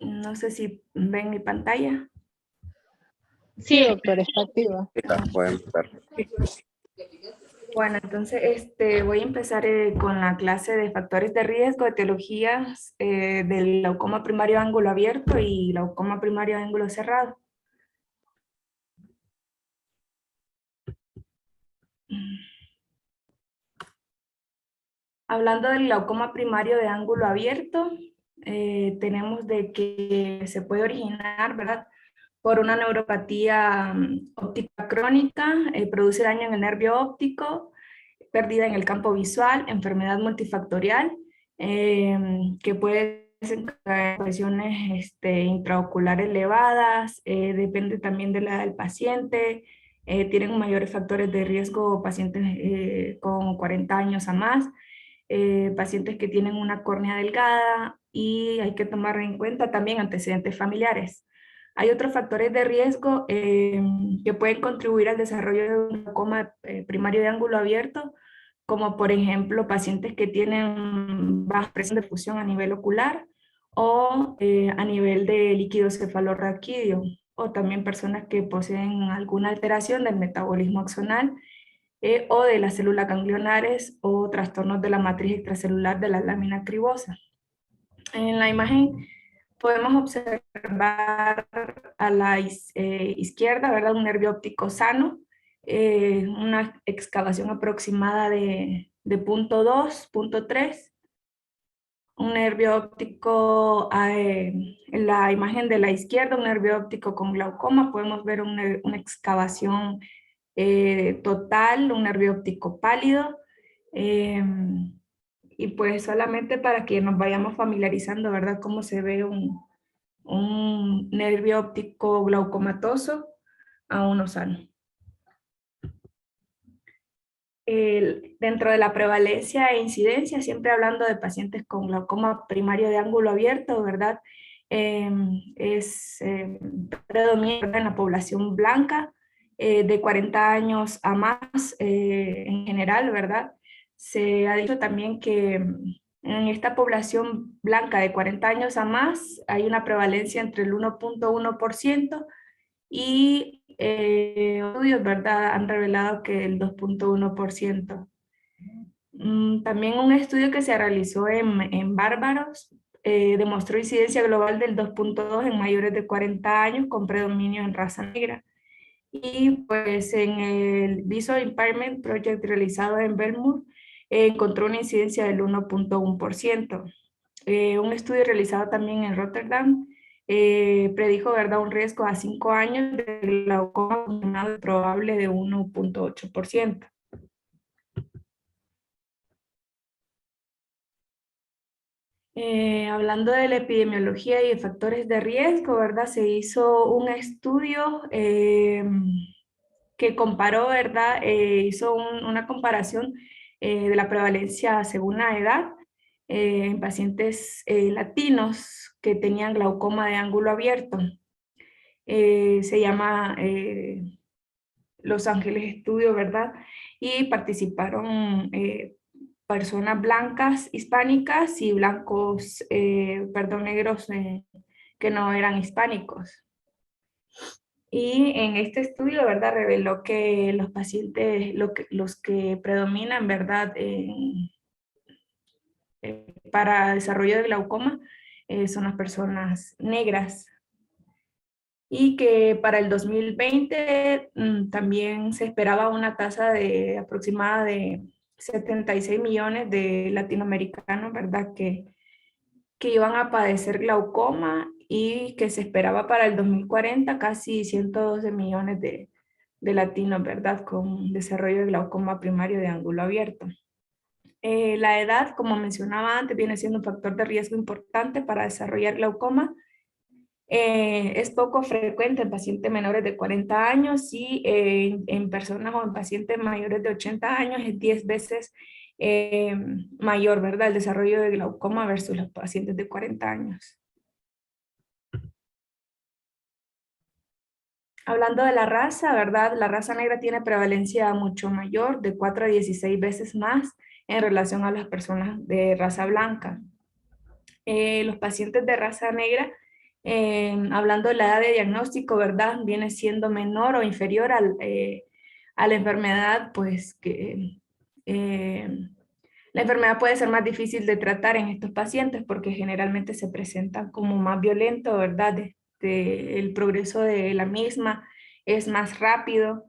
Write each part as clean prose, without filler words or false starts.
No sé si ven mi pantalla. Sí, doctor, está activa. Podemos ver. Bueno, entonces voy a empezar con la clase de factores de riesgo, etiologías del glaucoma primario de ángulo abierto y glaucoma primario de ángulo cerrado. Hablando del glaucoma primario de ángulo abierto, tenemos de que se puede originar, ¿verdad?, por una neuropatía óptica crónica, produce daño en el nervio óptico, pérdida en el campo visual, enfermedad multifactorial, que puede desencadenar presiones intraoculares elevadas, depende también de la edad del paciente, tienen mayores factores de riesgo pacientes con 40 años a más, pacientes que tienen una córnea delgada y hay que tomar en cuenta también antecedentes familiares. Hay otros factores de riesgo que pueden contribuir al desarrollo de un glaucoma primario de ángulo abierto, como por ejemplo pacientes que tienen baja presión de fusión a nivel ocular o a nivel de líquido cefalorraquídeo, o también personas que poseen alguna alteración del metabolismo axonal o de las células ganglionares o trastornos de la matriz extracelular de la lámina cribosa. En la imagen podemos observar a la izquierda, ¿verdad?, un nervio óptico sano, una excavación aproximada de punto 2, punto 3, un nervio óptico en la imagen de la izquierda, un nervio óptico con glaucoma, podemos ver una excavación total, un nervio óptico pálido, y pues solamente para que nos vayamos familiarizando, ¿verdad?, cómo se ve un nervio óptico glaucomatoso a uno sano. Dentro de la prevalencia e incidencia, siempre hablando de pacientes con glaucoma primario de ángulo abierto, ¿verdad? Predomina en la población blanca de 40 años a más en general, ¿verdad? Se ha dicho también que en esta población blanca de 40 años a más hay una prevalencia entre el 1.1% y estudios, ¿verdad?, han revelado que el 2.1%. También un estudio que se realizó en bárbaros demostró incidencia global del 2.2 en mayores de 40 años con predominio en raza negra. Y pues en el Visual Impairment Project realizado en Belmont encontró una incidencia del 1.1%. Un estudio realizado también en Rotterdam predijo, ¿verdad?, un riesgo a 5 años de glaucoma confirmado probable de 1.8%. Hablando de la epidemiología y de factores de riesgo, ¿verdad?, se hizo un estudio que comparó, ¿verdad?, hizo una comparación de la prevalencia según la edad en pacientes latinos que tenían glaucoma de ángulo abierto. Se llama Los Ángeles Estudio, ¿verdad? Y participaron personas blancas hispánicas y blancos, negros que no eran hispánicos. Y en este estudio, ¿verdad?, reveló que los pacientes, los que predominan, ¿verdad?, para desarrollo de glaucoma son las personas negras. Y que para el 2020 también se esperaba una tasa de aproximada de 76 millones de latinoamericanos, ¿verdad?, que iban a padecer glaucoma y que se esperaba para el 2040 casi 112 millones de latinos, ¿verdad?, con desarrollo de glaucoma primario de ángulo abierto. La edad, como mencionaba antes, viene siendo un factor de riesgo importante para desarrollar glaucoma. Es poco frecuente en pacientes menores de 40 años y en personas o en pacientes mayores de 80 años es 10 veces mayor, ¿verdad?, el desarrollo de glaucoma versus los pacientes de 40 años. Hablando de la raza, ¿verdad?, la raza negra tiene prevalencia mucho mayor, de 4 a 16 veces más en relación a las personas de raza blanca. Los pacientes de raza negra Hablando de la edad de diagnóstico, ¿verdad? Viene siendo menor o inferior a la enfermedad, pues que la enfermedad puede ser más difícil de tratar en estos pacientes porque generalmente se presentan como más violentos, ¿verdad? El progreso de la misma es más rápido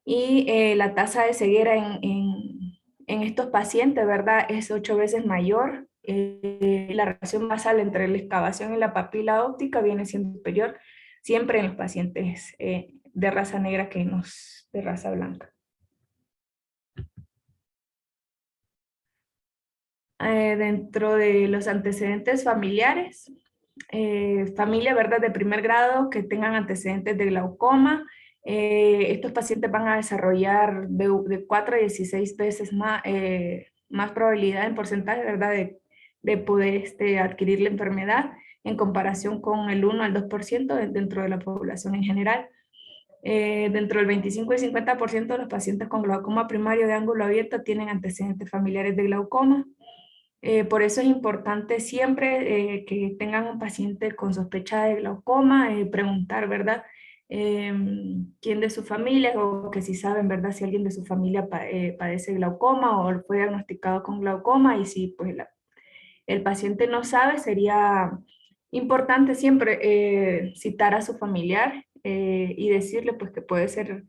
y la tasa de ceguera en estos pacientes, ¿verdad? Es 8 veces mayor. La relación basal entre la excavación y la papila óptica viene siendo superior siempre en los pacientes de raza negra que en los de raza blanca. Dentro de los antecedentes familiares, familia, ¿verdad?, de primer grado que tengan antecedentes de glaucoma. Estos pacientes van a desarrollar de 4 a 16 veces más probabilidad en porcentaje, ¿verdad?, de poder adquirir la enfermedad en comparación con el 1 al 2% dentro de la población en general. Dentro del 25 y 50% de los pacientes con glaucoma primario de ángulo abierto tienen antecedentes familiares de glaucoma. Por eso es importante siempre que tengan un paciente con sospecha de glaucoma, preguntar, ¿verdad? ¿Quién de su familia o que si saben, ¿verdad? Si alguien de su familia padece glaucoma o fue diagnosticado con glaucoma y si pues el paciente no sabe, sería importante siempre citar a su familiar y decirle pues que puede ser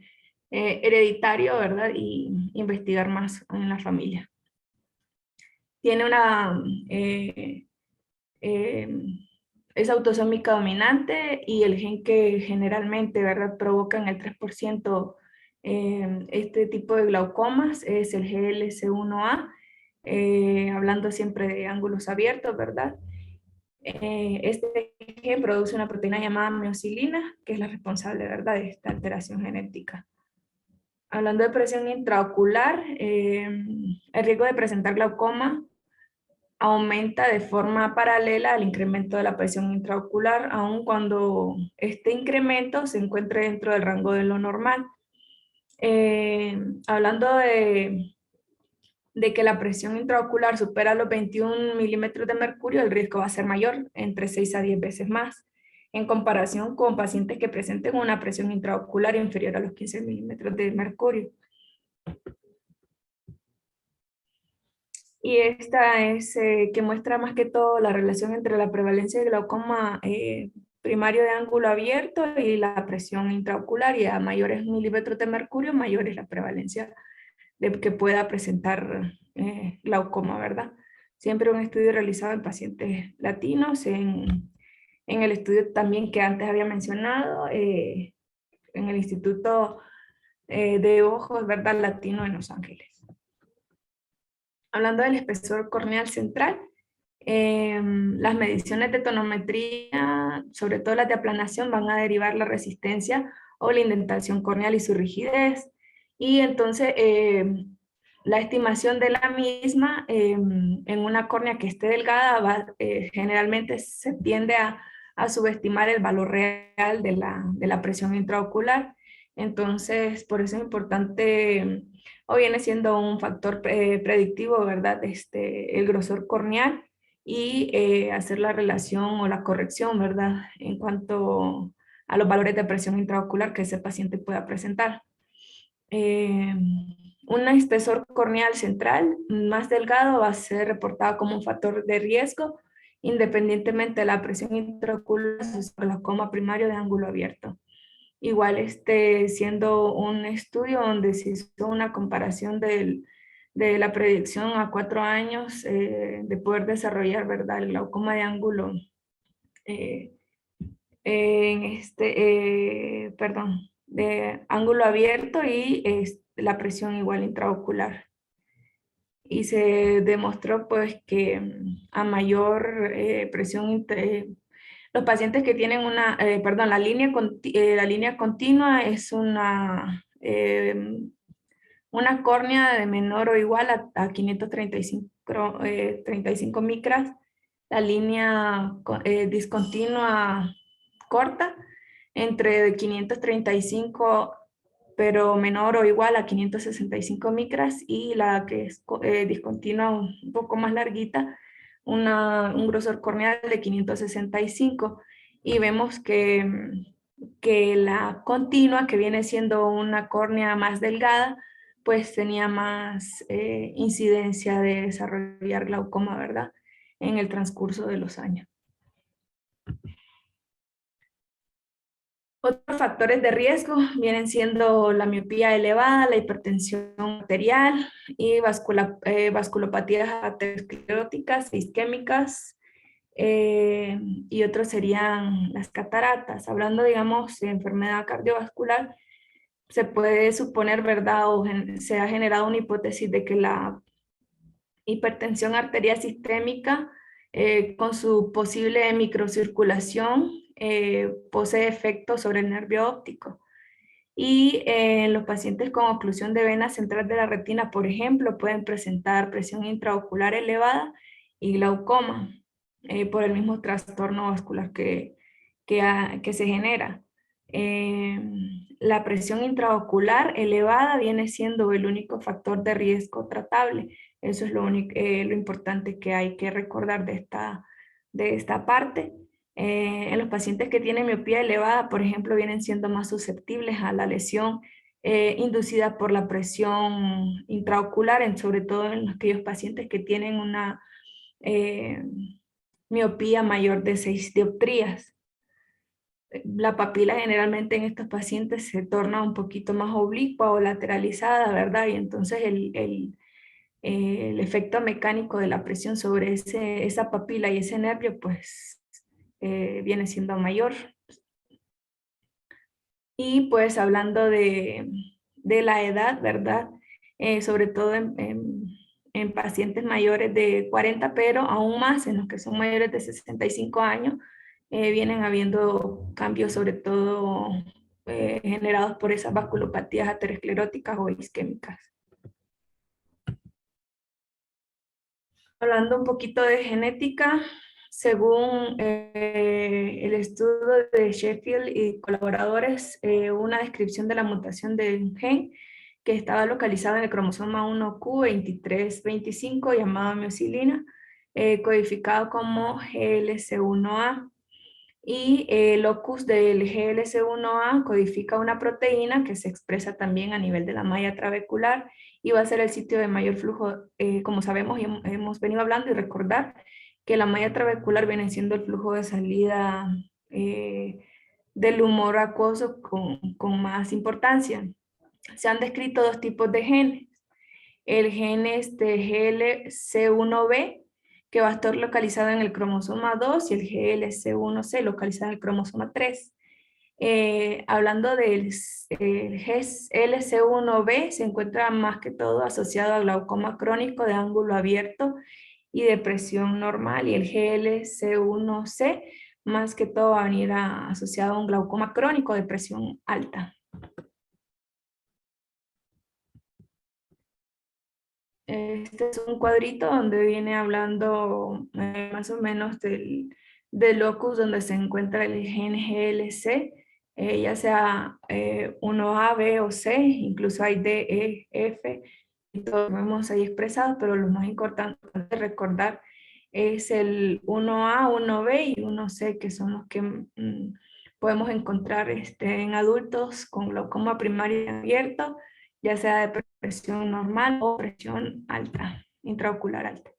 hereditario, ¿verdad? Y investigar más en la familia. Tiene eh, es autosómica dominante y el gen que generalmente, ¿verdad?, provoca en el 3% este tipo de glaucomas es el GLS1A, hablando siempre de ángulos abiertos, ¿verdad? Este gen produce una proteína llamada miocilina, que es la responsable, ¿verdad?, de esta alteración genética. Hablando de presión intraocular, el riesgo de presentar glaucoma aumenta de forma paralela al incremento de la presión intraocular, aun cuando este incremento se encuentre dentro del rango de lo normal. Hablando de que la presión intraocular supera los 21 milímetros de mercurio, el riesgo va a ser mayor, entre 6 a 10 veces más, en comparación con pacientes que presenten una presión intraocular inferior a los 15 milímetros de mercurio. Y esta es que muestra más que todo la relación entre la prevalencia de glaucoma primario de ángulo abierto y la presión intraocular, y a mayores milímetros de mercurio, mayor es la prevalencia de que pueda presentar glaucoma, ¿verdad? Siempre un estudio realizado en pacientes latinos, en el estudio también que antes había mencionado, en el Instituto de Ojos, ¿verdad?, latino en Los Ángeles. Hablando del espesor corneal central, las mediciones de tonometría, sobre todo las de aplanación, van a derivar la resistencia o la indentación corneal y su rigidez. Y entonces, la estimación de la misma en una córnea que esté delgada, generalmente se tiende a subestimar el valor real de la presión intraocular. Entonces, por eso es importante o viene siendo un factor predictivo, ¿verdad? El grosor corneal y hacer la relación o la corrección, ¿verdad?, en cuanto a los valores de presión intraocular que ese paciente pueda presentar. Un espesor corneal central más delgado va a ser reportado como un factor de riesgo independientemente de la presión intraocular o glaucoma primario de ángulo abierto. Igual siendo un estudio donde se hizo una comparación de la predicción a 4 años de poder desarrollar, ¿verdad?, el glaucoma de ángulo de ángulo abierto y la presión igual intraocular. Y se demostró pues que a mayor presión los pacientes que tienen la línea continua es una córnea de menor o igual a 535 micras, la línea discontinua corta entre 535 pero menor o igual a 565 micras, y la que es discontinua un poco más larguita, un grosor corneal de 565. y vemos que la continua, que viene siendo una córnea más delgada, pues tenía más incidencia de desarrollar glaucoma, ¿verdad? En el transcurso de los años. Otros factores de riesgo vienen siendo la miopía elevada, la hipertensión arterial y vasculopatías ateroscleróticas e isquémicas, y otros serían las cataratas. Hablando, digamos, de enfermedad cardiovascular, se puede suponer, ¿verdad? O se ha generado una hipótesis de que la hipertensión arterial sistémica, con su posible microcirculación, posee efectos sobre el nervio óptico. Y en los pacientes con oclusión de vena central de la retina, por ejemplo, pueden presentar presión intraocular elevada y glaucoma, por el mismo trastorno vascular que se genera. La presión intraocular elevada viene siendo el único factor de riesgo tratable. Eso es lo importante que hay que recordar de esta parte. En los pacientes que tienen miopía elevada, por ejemplo, vienen siendo más susceptibles a la lesión inducida por la presión intraocular, sobre todo en aquellos pacientes que tienen una miopía mayor de 6 dioptrías. La papila generalmente en estos pacientes se torna un poquito más oblicua o lateralizada, ¿verdad? Y entonces el efecto mecánico de la presión sobre esa papila y ese nervio, pues viene siendo mayor. Y pues hablando de la edad, ¿verdad? Sobre todo en pacientes mayores de 40, pero aún más en los que son mayores de 65 años, vienen habiendo cambios, sobre todo generados por esas vasculopatías ateroscleróticas o isquémicas. Hablando un poquito de genética, según el estudio de Sheffield y colaboradores, una descripción de la mutación del gen que estaba localizada en el cromosoma 1q2325 llamado miocilina, codificado como GLC1A. Y el locus del GLC1A codifica una proteína que se expresa también a nivel de la malla trabecular y va a ser el sitio de mayor flujo, como sabemos y hemos venido hablando, y recordar que la malla trabecular viene siendo el flujo de salida del humor acuoso con más importancia. Se han descrito dos tipos de genes. El gen GLC1B, que va a estar localizado en el cromosoma 2, y el GLC1C localizado en el cromosoma 3. Hablando del GLC1B, se encuentra más que todo asociado a glaucoma crónico de ángulo abierto y de presión normal, y el GLC1C más que todo va a venir asociado a un glaucoma crónico de presión alta. Este es un cuadrito donde viene hablando más o menos del locus donde se encuentra el gen GLC, ya sea 1A, B o C, incluso hay D, E, F, y todos lo vemos ahí expresados, pero lo más importante recordar es el 1A, 1B y 1C, que son los que podemos encontrar en adultos con glaucoma primario abierto, ya sea de presión normal o presión alta, intraocular alta.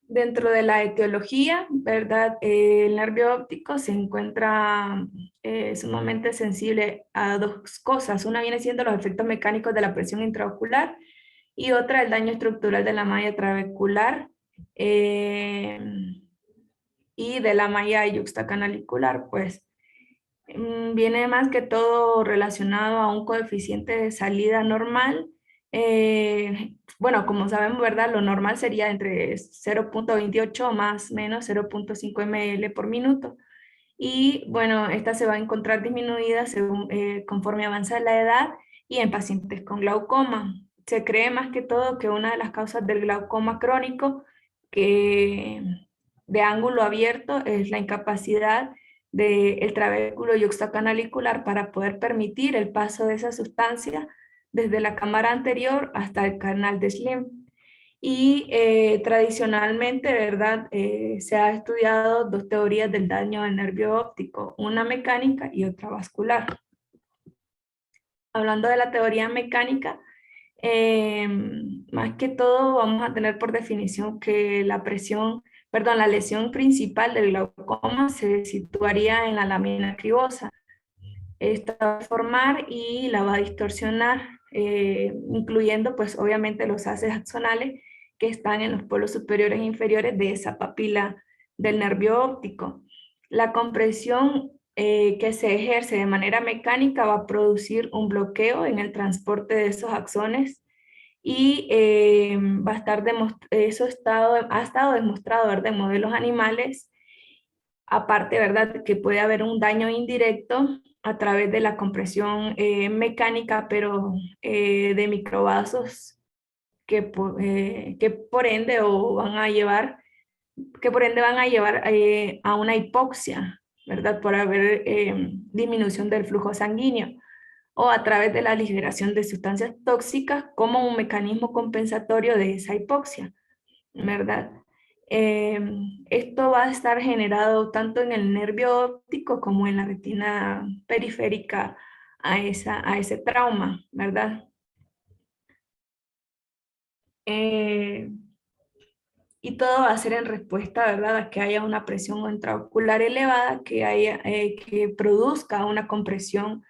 Dentro de la etiología, ¿verdad? El nervio óptico se encuentra sumamente sensible a dos cosas. Una viene siendo los efectos mecánicos de la presión intraocular y otra el daño estructural de la malla trabecular y de la malla yuxtacanalicular, pues viene más que todo relacionado a un coeficiente de salida normal. Bueno, como sabemos, ¿verdad? Lo normal sería entre 0.28 más menos 0.5 ml por minuto. Y bueno, esta se va a encontrar disminuida según, conforme avanza la edad y en pacientes con glaucoma. Se cree más que todo que una de las causas del glaucoma crónico de ángulo abierto es la incapacidad del trabéculo yuxtacanalicular para poder permitir el paso de esa sustancia desde la cámara anterior hasta el canal de Schlemm. Y tradicionalmente, ¿verdad? Se ha estudiado dos teorías del daño del nervio óptico, una mecánica y otra vascular. Hablando de la teoría mecánica, más que todo vamos a tener por definición que la lesión principal del glaucoma se situaría en la lámina cribosa. Esta va a formar y la va a distorsionar, incluyendo pues obviamente los haces axonales que están en los polos superiores e inferiores de esa papila del nervio óptico. La compresión que se ejerce de manera mecánica va a producir un bloqueo en el transporte de esos axones y va a estar ha estado demostrado, ¿verdad? En modelos animales. Aparte, ¿verdad? Que puede haber un daño indirecto a través de la compresión mecánica, pero de microvasos que por ende van a llevar a una hipoxia, ¿verdad? Por haber disminución del flujo sanguíneo o a través de la liberación de sustancias tóxicas como un mecanismo compensatorio de esa hipoxia, ¿verdad? Esto va a estar generado tanto en el nervio óptico como en la retina periférica a ese trauma, ¿verdad? Y todo va a ser en respuesta, ¿verdad?, a que haya una presión intraocular elevada, que produzca una compresión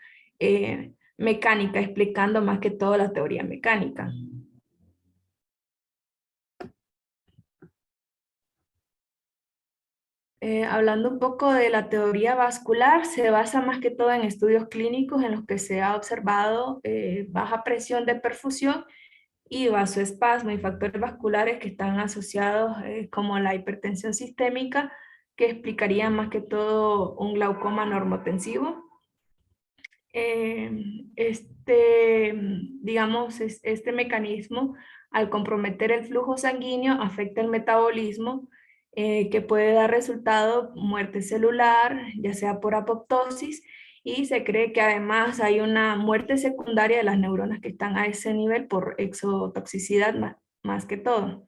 mecánica, explicando más que todo la teoría mecánica. Hablando un poco de la teoría vascular, se basa más que todo en estudios clínicos en los que se ha observado baja presión de perfusión y vasoespasmo y factores vasculares que están asociados como la hipertensión sistémica, que explicaría más que todo un glaucoma normotensivo. Este mecanismo, al comprometer el flujo sanguíneo, afecta el metabolismo, que puede dar resultado muerte celular, ya sea por apoptosis, y se cree que además hay una muerte secundaria de las neuronas que están a ese nivel por exotoxicidad más que todo,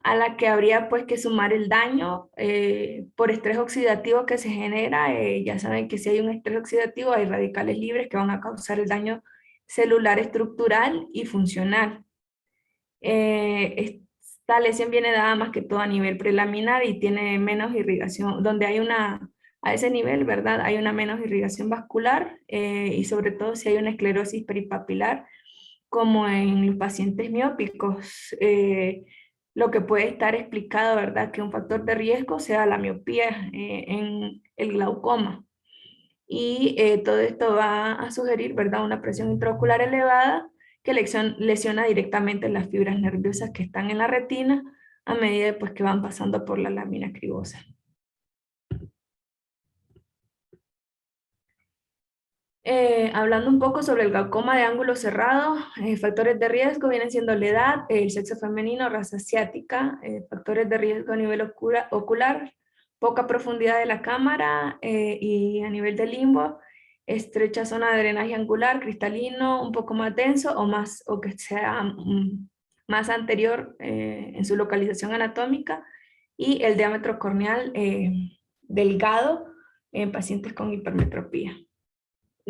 a la que habría pues que sumar el daño por estrés oxidativo que se genera. Ya saben que si hay un estrés oxidativo hay radicales libres que van a causar el daño celular estructural y funcional. Esta lesión viene dada más que todo a nivel prelaminar y tiene menos irrigación, donde a ese nivel, ¿verdad? Hay una menos irrigación vascular y sobre todo si hay una esclerosis peripapilar, como en los pacientes miópicos, lo que puede estar explicado, ¿verdad? Que un factor de riesgo sea la miopía en el glaucoma. Y todo esto va a sugerir, ¿verdad? Una presión intraocular elevada que lesiona directamente las fibras nerviosas que están en la retina a medida pues, que van pasando por la lámina cribosa. Hablando un poco sobre el glaucoma de ángulo cerrado, factores de riesgo vienen siendo la edad, el sexo femenino, raza asiática, factores de riesgo a nivel ocular, poca profundidad de la cámara y a nivel de limbo, estrecha zona de drenaje angular, cristalino, un poco más denso o que sea más anterior en su localización anatómica, y el diámetro corneal delgado en pacientes con hipermetropía.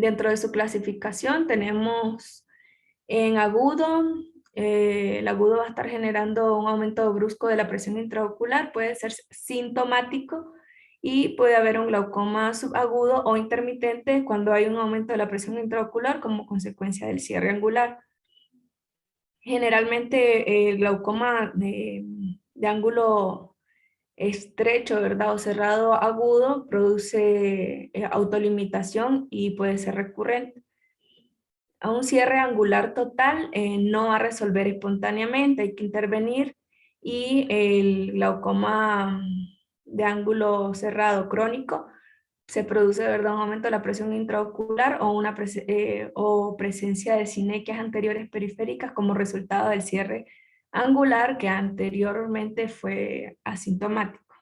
Dentro de su clasificación tenemos en agudo, el agudo va a estar generando un aumento brusco de la presión intraocular, puede ser sintomático y puede haber un glaucoma subagudo o intermitente cuando hay un aumento de la presión intraocular como consecuencia del cierre angular. Generalmente el glaucoma de ángulo estrecho, ¿verdad? O cerrado agudo produce autolimitación y puede ser recurrente. A un cierre angular total no va a resolver espontáneamente, hay que intervenir, y el glaucoma de ángulo cerrado crónico se produce, ¿verdad?, un aumento de la presión intraocular o presencia de sinequias anteriores periféricas como resultado del cierre angular que anteriormente fue asintomático.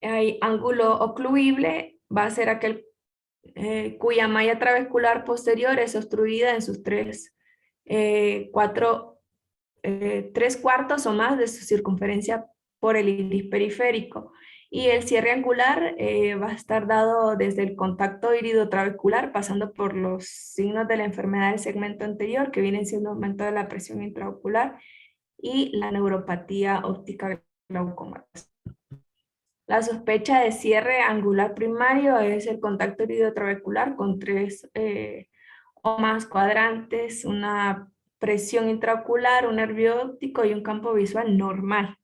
Hay ángulo ocluible, va a ser aquel cuya malla travescular posterior es obstruida en sus 4 3/4 o más de su circunferencia por el iris periférico. Y el cierre angular va a estar dado desde el contacto iridotrabecular, pasando por los signos de la enfermedad del segmento anterior, que vienen siendo aumento de la presión intraocular, y la neuropatía óptica glaucomatosa. La sospecha de cierre angular primario es el contacto iridotrabecular con 3 o más cuadrantes, una presión intraocular, un nervio óptico y un campo visual normal.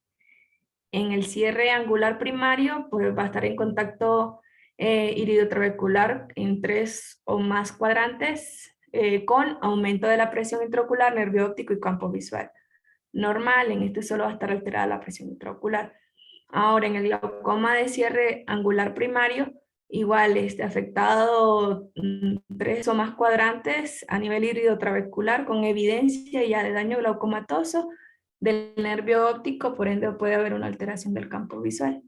En el cierre angular primario, pues va a estar en contacto iridotrabecular en 3 o más cuadrantes con aumento de la presión intraocular, nervio óptico y campo visual normal. En este solo va a estar alterada la presión intraocular. Ahora, en el glaucoma de cierre angular primario, igual afectado 3 o más cuadrantes a nivel iridotrabecular con evidencia ya de daño glaucomatoso del nervio óptico, por ende puede haber una alteración del campo visual.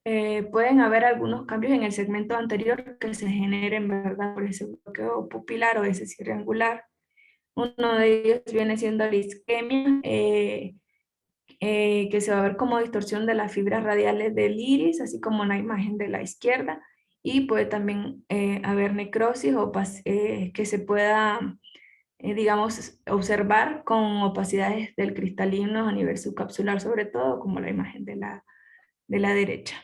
Pueden haber algunos cambios en el segmento anterior que se generen, ¿verdad?, por ese bloqueo pupilar o ese cierre angular. Uno de ellos viene siendo la isquemia, que se va a ver como distorsión de las fibras radiales del iris, así como en la imagen de la izquierda, y puede también haber necrosis o que se pueda, digamos, observar con opacidades del cristalino a nivel subcapsular, sobre todo, como la imagen de la derecha.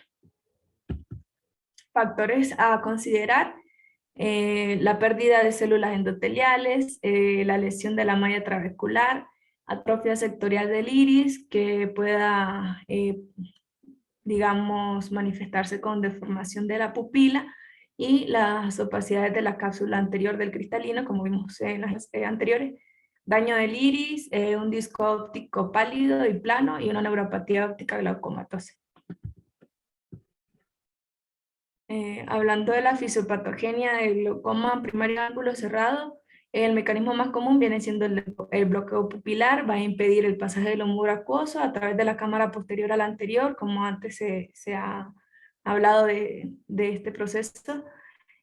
Factores a considerar: la pérdida de células endoteliales, la lesión de la malla trabecular, atrofia sectorial del iris que pueda, digamos, manifestarse con deformación de la pupila, y las opacidades de la cápsula anterior del cristalino, como vimos en las anteriores, daño del iris, un disco óptico pálido y plano y una neuropatía óptica glaucomatosa. Hablando de la fisiopatogenia del glaucoma primario de ángulo cerrado, el mecanismo más común viene siendo el bloqueo pupilar. Va a impedir el pasaje del humor acuoso a través de la cámara posterior a la anterior, como antes se ha hablado de este proceso.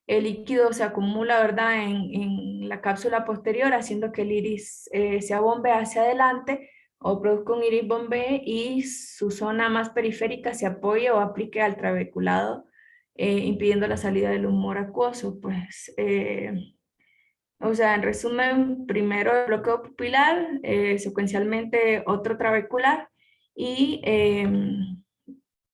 El líquido se acumula, ¿verdad?, en la cápsula posterior, haciendo que el iris se abombe hacia adelante o produzca un iris bombé, y su zona más periférica se apoye o aplique al trabeculado, impidiendo la salida del humor acuoso. Pues, o sea, en resumen, primero el bloqueo pupilar, secuencialmente otro trabecular, y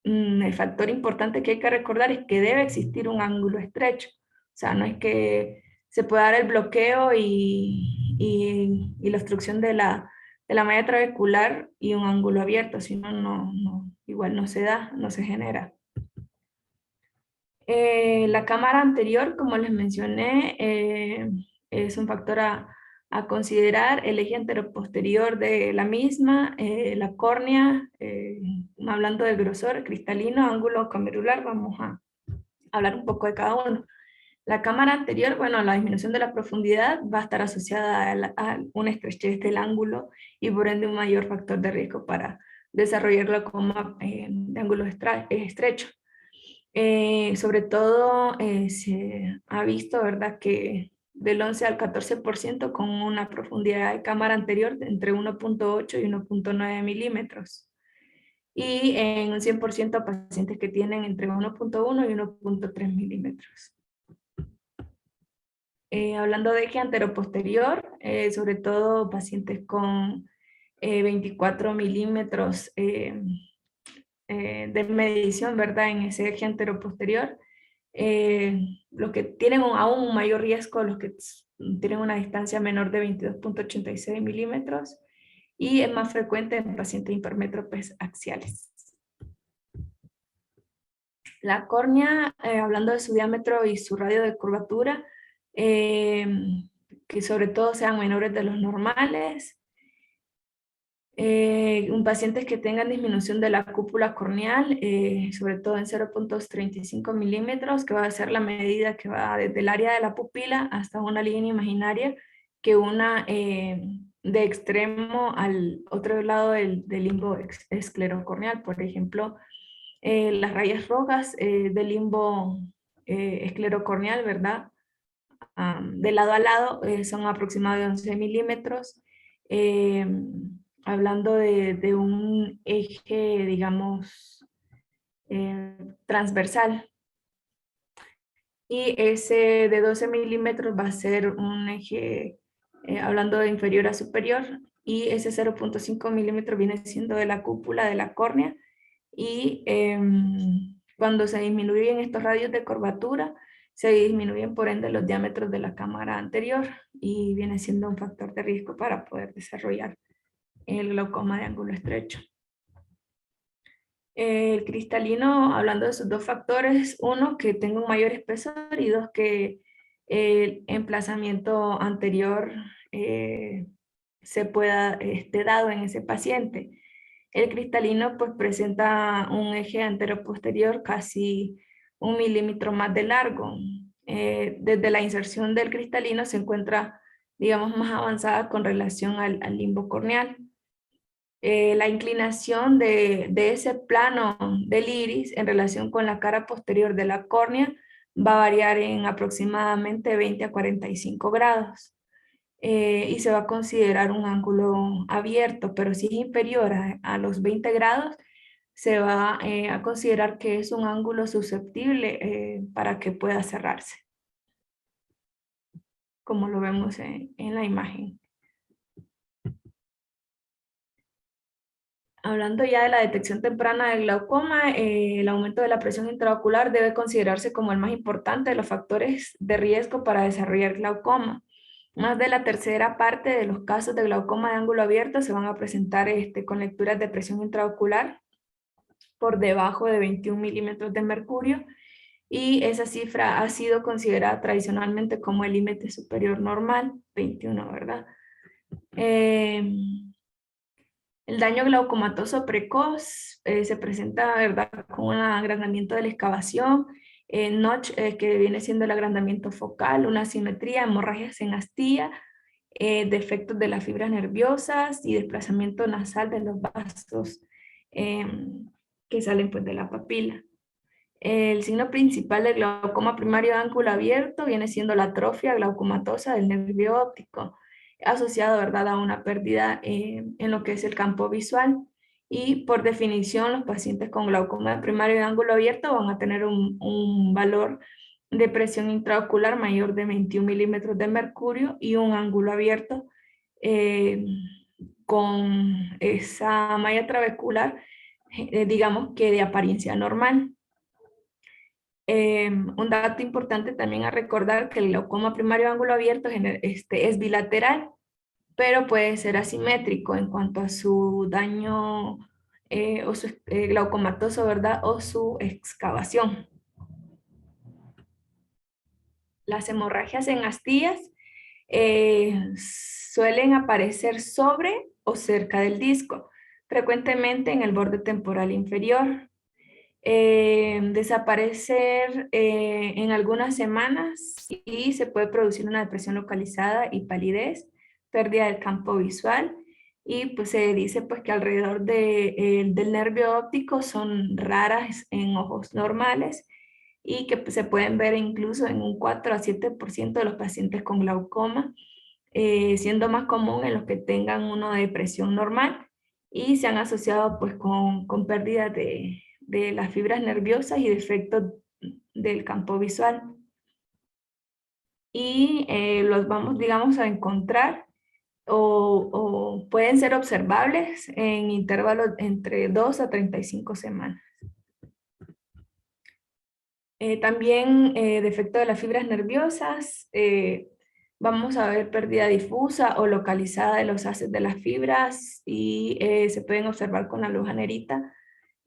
el factor importante que hay que recordar es que debe existir un ángulo estrecho. O sea, no es que se pueda dar el bloqueo y la obstrucción de la malla trabecular y un ángulo abierto, sino igual no se da, no se genera. La cámara anterior, como les mencioné, es un factor a considerar. El eje anteroposterior de la misma, la córnea, hablando del grosor cristalino, ángulo comerular, vamos a hablar un poco de cada uno. La cámara anterior, bueno, la disminución de la profundidad va a estar asociada a una estrechez del ángulo y por ende un mayor factor de riesgo para desarrollar glaucoma de ángulo estrecho. Sobre todo se ha visto, ¿verdad?, que del 11 al 14% con una profundidad de cámara anterior de entre 1.8 y 1.9 milímetros. Y en un 100% pacientes que tienen entre 1.1 y 1.3 milímetros. Hablando de eje anteroposterior, sobre todo pacientes con 24 milímetros de medición, ¿verdad?, en ese eje anteroposterior. Los que tienen aún un mayor riesgo, los que tienen una distancia menor de 22.86 milímetros, y es más frecuente en pacientes hipermétropes axiales. La córnea, hablando de su diámetro y su radio de curvatura, que sobre todo sean menores de los normales. Un paciente que tengan disminución de la cúpula corneal, sobre todo en 0.35 milímetros, que va a ser la medida que va desde el área de la pupila hasta una línea imaginaria que una de extremo al otro lado del limbo esclerocorneal. Por ejemplo, las rayas rojas del limbo esclerocorneal, ¿verdad?, de lado a lado, son aproximadamente 11 milímetros. Eh, Hablando de un eje, digamos, transversal. Y ese de 12 milímetros va a ser un eje, hablando de inferior a superior, y ese 0.5 milímetros viene siendo de la cúpula de la córnea, y cuando se disminuyen estos radios de curvatura, se disminuyen por ende los diámetros de la cámara anterior, y viene siendo un factor de riesgo para poder desarrollar el glaucoma de ángulo estrecho. El cristalino, hablando de sus dos factores, uno, que tenga un mayor espesor, y dos, que el emplazamiento anterior se pueda, esté dado en ese paciente. El cristalino pues presenta un eje antero-posterior casi 1 milímetro más de largo. Desde la inserción del cristalino se encuentra, digamos, más avanzada con relación al limbo corneal. La inclinación de ese plano del iris en relación con la cara posterior de la córnea va a variar en aproximadamente 20 a 45 grados. Y se va a considerar un ángulo abierto, pero si es inferior a los 20 grados, se va a considerar que es un ángulo susceptible para que pueda cerrarse, como lo vemos en la imagen. Hablando ya de la detección temprana del glaucoma, el aumento de la presión intraocular debe considerarse como el más importante de los factores de riesgo para desarrollar glaucoma. Más de la tercera parte de los casos de glaucoma de ángulo abierto se van a presentar con lecturas de presión intraocular por debajo de 21 milímetros de mercurio, y esa cifra ha sido considerada tradicionalmente como el límite superior normal, 21, ¿verdad? El daño glaucomatoso precoz se presenta, ¿verdad?, con un agrandamiento de la excavación, notch, que viene siendo el agrandamiento focal, una asimetría, hemorragias en astilla, defectos de las fibras nerviosas y desplazamiento nasal de los vasos que salen pues de la papila. El signo principal del glaucoma primario de ángulo abierto viene siendo la atrofia glaucomatosa del nervio óptico, asociado, ¿verdad?, a una pérdida en lo que es el campo visual. Y por definición, los pacientes con glaucoma primario de ángulo abierto van a tener un valor de presión intraocular mayor de 21 milímetros de mercurio y un ángulo abierto con esa malla trabecular, digamos que de apariencia normal. Un dato importante también a recordar que el glaucoma primario de ángulo abierto es bilateral, pero puede ser asimétrico en cuanto a su daño o su glaucomatoso, ¿verdad? O su excavación. Las hemorragias en astillas suelen aparecer sobre o cerca del disco, frecuentemente en el borde temporal inferior. Desaparecer en algunas semanas, y se puede producir una depresión localizada y palidez, pérdida del campo visual, y pues se dice pues que alrededor del nervio óptico son raras en ojos normales, y que pues, se pueden ver incluso en un 4 a 7% de los pacientes con glaucoma, siendo más común en los que tengan una depresión normal, y se han asociado pues con pérdidas de las fibras nerviosas y defectos del campo visual. Y los vamos, digamos, a encontrar o pueden ser observables en intervalos entre 2 a 35 semanas. También defecto de las fibras nerviosas, vamos a ver pérdida difusa o localizada de los haces de las fibras, y se pueden observar con la luz negrita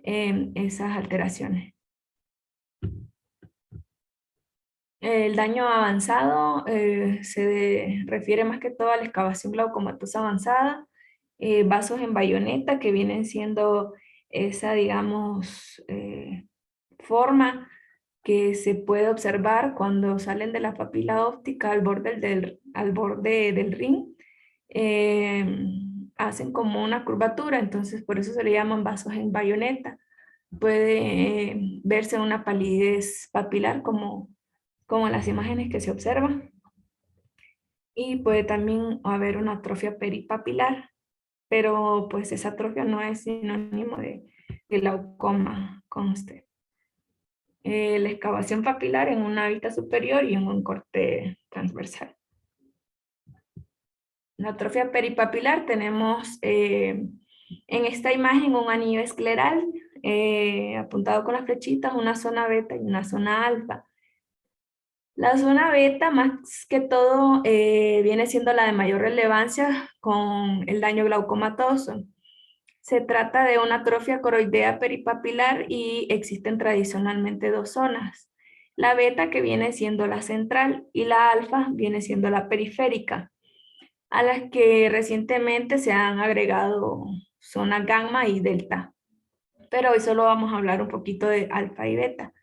esas alteraciones. El daño avanzado se refiere más que todo a la excavación glaucomatosa avanzada, vasos en bayoneta, que vienen siendo esa, digamos, forma que se puede observar cuando salen de la papila óptica al borde del ring. Hacen como una curvatura, entonces por eso se le llaman vasos en bayoneta. Puede verse una palidez papilar como las imágenes que se observan. y puede también haber una atrofia peripapilar, pero pues esa atrofia no es sinónimo de glaucoma, conste. La excavación papilar en una vista superior y en un corte transversal. La atrofia peripapilar tenemos en esta imagen un anillo escleral apuntado con las flechitas, una zona beta y una zona alfa. La zona beta más que todo viene siendo la de mayor relevancia con el daño glaucomatoso. Se trata de una atrofia coroidea peripapilar y existen tradicionalmente dos zonas. La beta, que viene siendo la central, y la alfa viene siendo la periférica, a las que recientemente se han agregado zona gamma y delta. Pero hoy solo vamos a hablar un poquito de alfa y beta.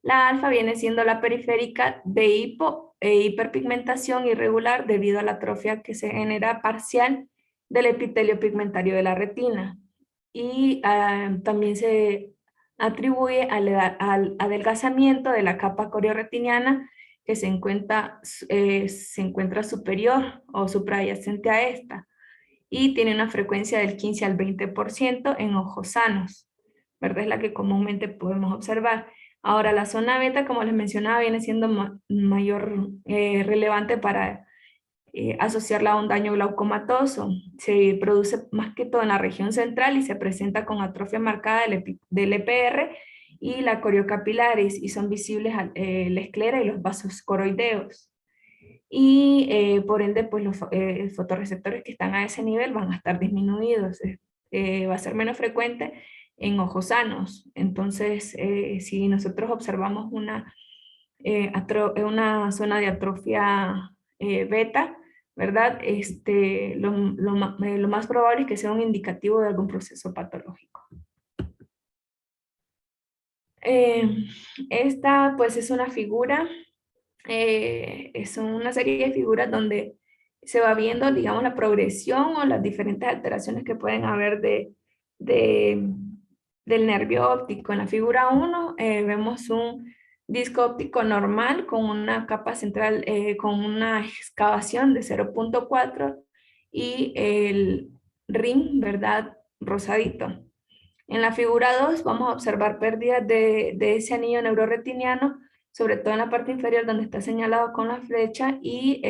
La alfa viene siendo la periférica de hiperpigmentación irregular debido a la atrofia que se genera parcial del epitelio pigmentario de la retina. Y también se atribuye al adelgazamiento de la capa corioretiniana que se encuentra superior o suprayacente a esta y tiene una frecuencia del 15 al 20% en ojos sanos, ¿verdad? Es la que comúnmente podemos observar. Ahora, la zona beta, como les mencionaba, viene siendo mayor relevante para asociarla a un daño glaucomatoso. Se produce más que todo en la región central y se presenta con atrofia marcada del EPR y la coriocapilaris, y son visibles la esclera y los vasos coroideos. Y por ende, pues los fotorreceptores que están a ese nivel van a estar disminuidos. Va a ser menos frecuente en ojos sanos. Entonces, si nosotros observamos una zona de atrofia beta, ¿verdad? Lo más probable es que sea un indicativo de algún proceso patológico. Eh, Esta pues es una figura, es una serie de figuras donde se va viendo, digamos, la progresión o las diferentes alteraciones que pueden haber de- del nervio óptico. En la figura 1 vemos un disco óptico normal con una capa central, con una excavación de 0,4 y el ring, ¿verdad? Rosadito. En la figura 2 vamos a observar pérdidas de ese anillo neuroretiniano, sobre todo en la parte inferior donde está señalado con la flecha y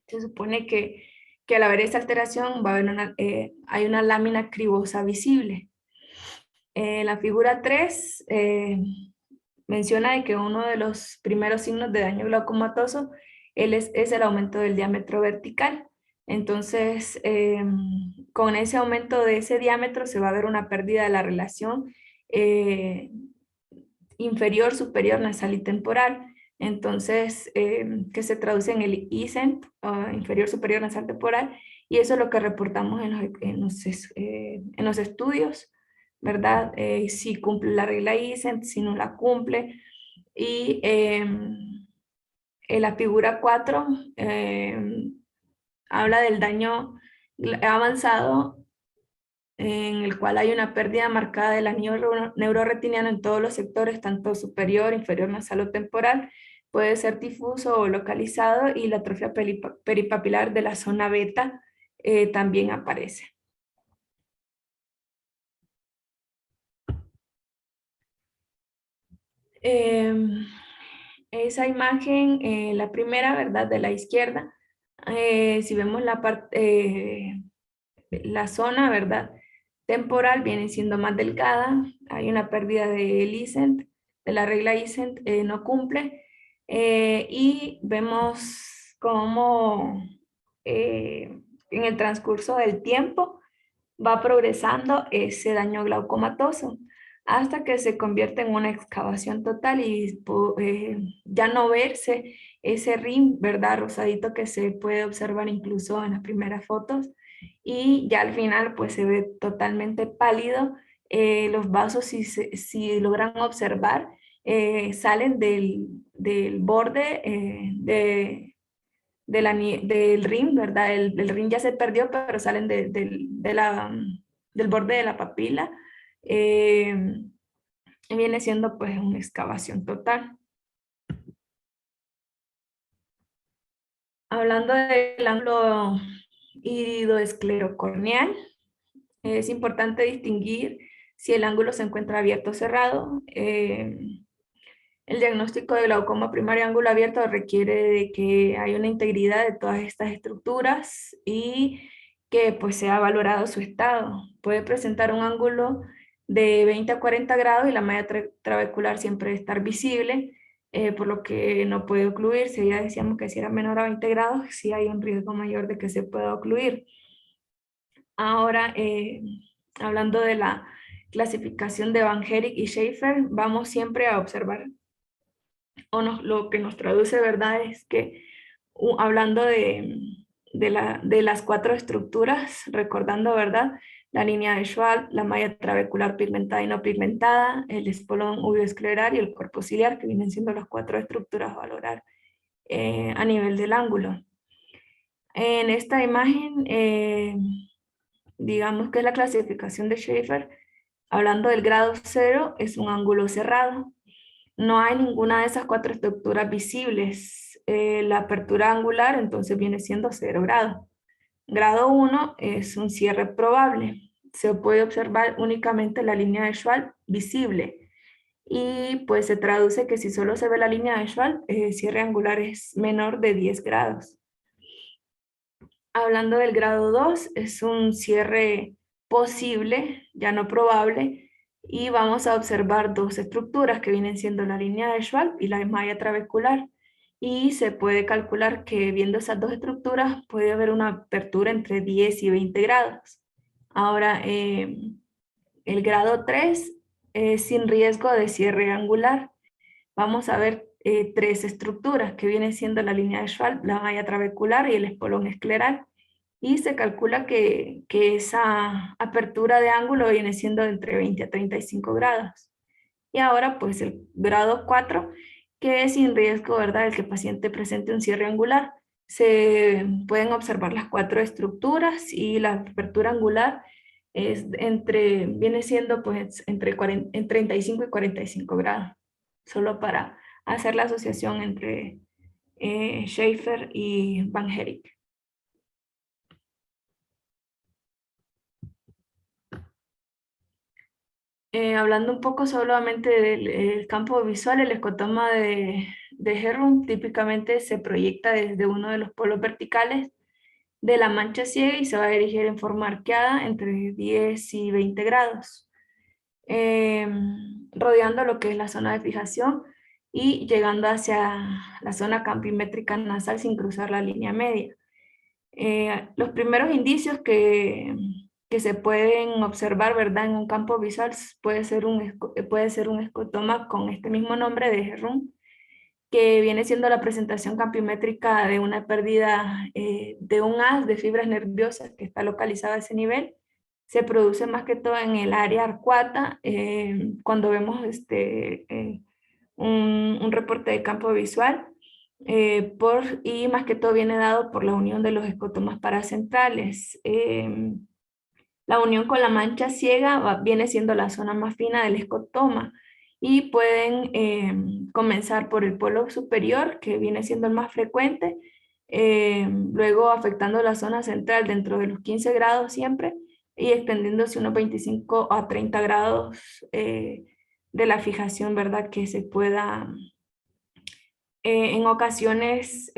se supone que al haber esta alteración va a haber hay una lámina cribosa visible. La figura 3 menciona de que uno de los primeros signos de daño glaucomatoso es el aumento del diámetro vertical. Entonces, con ese aumento de ese diámetro se va a ver una pérdida de la relación eh, inferior, superior, nasal y temporal. Entonces, que se traduce en el ISENT, inferior, superior, nasal, temporal, y eso es lo que reportamos en los estudios, ¿verdad? Si cumple la regla ISENT, si no la cumple. Y en la figura 4 habla del daño avanzado en el cual hay una pérdida marcada del anillo neuroretiniano en todos los sectores, tanto superior, inferior, nasal o temporal. Puede ser difuso o localizado y la atrofia peripapilar de la zona beta también aparece. Esa imagen, la primera, ¿verdad? De la izquierda, si vemos la zona, ¿verdad? Temporal viene siendo más delgada, hay una pérdida de Lisent, de la regla Lisent, no cumple, y vemos cómo en el transcurso del tiempo va progresando ese daño glaucomatoso hasta que se convierte en una excavación total y ya no verse ese rim, ¿verdad? Rosadito que se puede observar incluso en las primeras fotos y ya al final pues se ve totalmente pálido. Los vasos, si logran observar, salen del borde del ring, ¿verdad? El ring ya se perdió, pero salen del borde de la papila. Eh, Viene siendo pues una excavación total. Hablando del ángulo iridoesclerocorneal, es importante distinguir si el ángulo se encuentra abierto o cerrado. El diagnóstico de glaucoma primario ángulo abierto requiere de que haya una integridad de todas estas estructuras y que pues sea valorado su estado. Puede presentar un ángulo de 20 a 40 grados y la malla trabecular siempre debe estar visible, por lo que no puede ocluirse. Ya decíamos que si era menor a 20 grados, sí hay un riesgo mayor de que se pueda ocluir. Ahora, hablando de la clasificación de Van Herijk y Schaefer, vamos siempre a observar, lo que nos traduce, ¿verdad? Es que hablando de las cuatro estructuras, recordando, ¿verdad? La línea de Schwab, la malla trabecular pigmentada y no pigmentada, el espolón uveoescleral y el cuerpo ciliar, que vienen siendo las cuatro estructuras a valorar a nivel del ángulo. En esta imagen, digamos que es la clasificación de Schaefer, hablando del grado 0, es un ángulo cerrado. No hay ninguna de esas cuatro estructuras visibles. La apertura angular entonces viene siendo 0 grados. Grado 1 es un cierre probable. Se puede observar únicamente la línea de Schwab visible. Y pues se traduce que si solo se ve la línea de Schwab, el cierre angular es menor de 10 grados. Hablando del grado 2, es un cierre posible, ya no probable, y vamos a observar dos estructuras que vienen siendo la línea de Schwab y la malla trabecular. Y se puede calcular que viendo esas dos estructuras puede haber una apertura entre 10 y 20 grados. Ahora, el grado 3 es sin riesgo de cierre angular. Vamos a ver tres estructuras que vienen siendo la línea de Schwab, la malla trabecular y el espolón escleral. Y se calcula que esa apertura de ángulo viene siendo entre 20 a 35 grados. Y ahora pues el grado 4, que es sin riesgo, ¿verdad?, el que el paciente presente un cierre angular. Se pueden observar las cuatro estructuras y la apertura angular viene siendo pues en 35 y 45 grados. Solo para hacer la asociación entre Schaefer y Van Herijk. Hablando un poco solamente del campo visual, el escotoma de Herrum típicamente se proyecta desde uno de los polos verticales de la mancha ciega y se va a dirigir en forma arqueada entre 10 y 20 grados, rodeando lo que es la zona de fijación y llegando hacia la zona campimétrica nasal sin cruzar la línea media. Los primeros indicios que se pueden observar, ¿verdad?, en un campo visual puede ser un escotoma con este mismo nombre de Herrum, que viene siendo la presentación campimétrica de una pérdida de un haz de fibras nerviosas que está localizada a ese nivel. Se produce más que todo en el área arcuata, cuando vemos un reporte de campo visual, y más que todo viene dado por la unión de los escotomas paracentrales. La unión con la mancha ciega viene siendo la zona más fina del escotoma y pueden comenzar por el polo superior, que viene siendo el más frecuente, luego afectando la zona central dentro de los 15 grados siempre y extendiéndose unos 25 a 30 grados de la fijación, ¿verdad?, que se pueda en ocasiones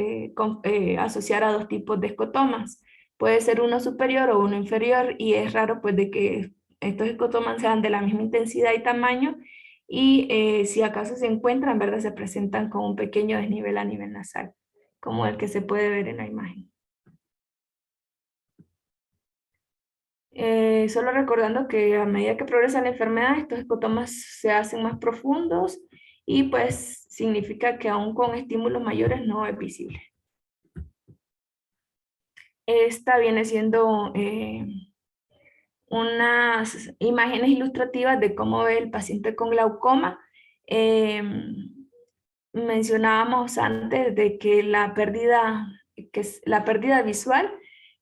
asociar a dos tipos de escotomas. Puede ser uno superior o uno inferior y es raro pues de que estos escotomas sean de la misma intensidad y tamaño y si acaso se encuentran, ¿verdad?, se presentan con un pequeño desnivel a nivel nasal, como el que se puede ver en la imagen. Solo recordando que a medida que progresa la enfermedad, estos escotomas se hacen más profundos y pues significa que aún con estímulos mayores no es visible. Esta viene siendo unas imágenes ilustrativas de cómo ve el paciente con glaucoma. Mencionábamos antes de que la pérdida visual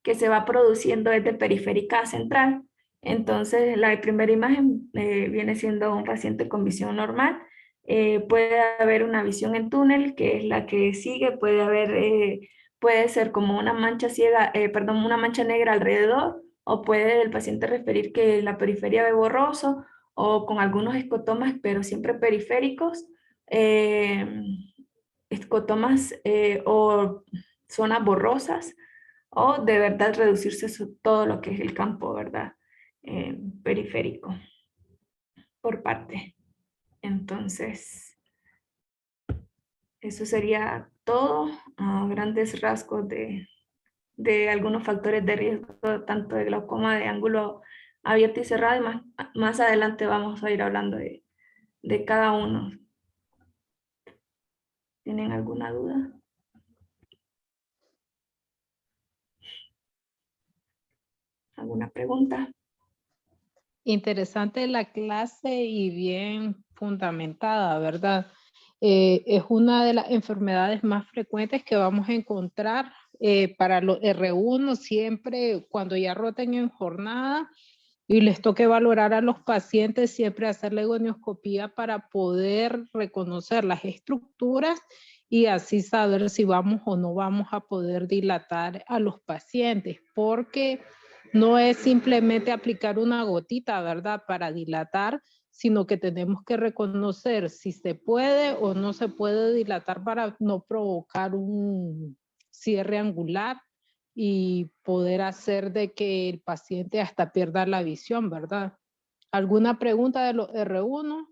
que se va produciendo es de periférica a central. Entonces, la primera imagen viene siendo un paciente con visión normal. Puede haber una visión en túnel, que es la que sigue, puede haber puede ser como una mancha ciega, perdón, una mancha negra alrededor, o puede el paciente referir que la periferia ve borroso o con algunos escotomas, pero siempre periféricos, eh, escotomas o zonas borrosas, o de verdad reducirse todo lo que es el campo, ¿verdad? Periférico por parte. Entonces, eso sería todo a grandes rasgos de algunos factores de riesgo, tanto de glaucoma de ángulo abierto y cerrado, y más adelante vamos a ir hablando de cada uno. ¿Tienen alguna duda? ¿Alguna pregunta? Interesante la clase y bien fundamentada, ¿verdad? Es una de las enfermedades más frecuentes que vamos a encontrar para los R1 siempre cuando ya roten en jornada y les toque valorar a los pacientes, siempre hacer la gonioscopía para poder reconocer las estructuras y así saber si vamos o no vamos a poder dilatar a los pacientes, porque no es simplemente aplicar una gotita, ¿verdad? Para dilatar, sino que tenemos que reconocer si se puede o no se puede dilatar para no provocar un cierre angular y poder hacer de que el paciente hasta pierda la visión, ¿verdad? ¿Alguna pregunta de los R1?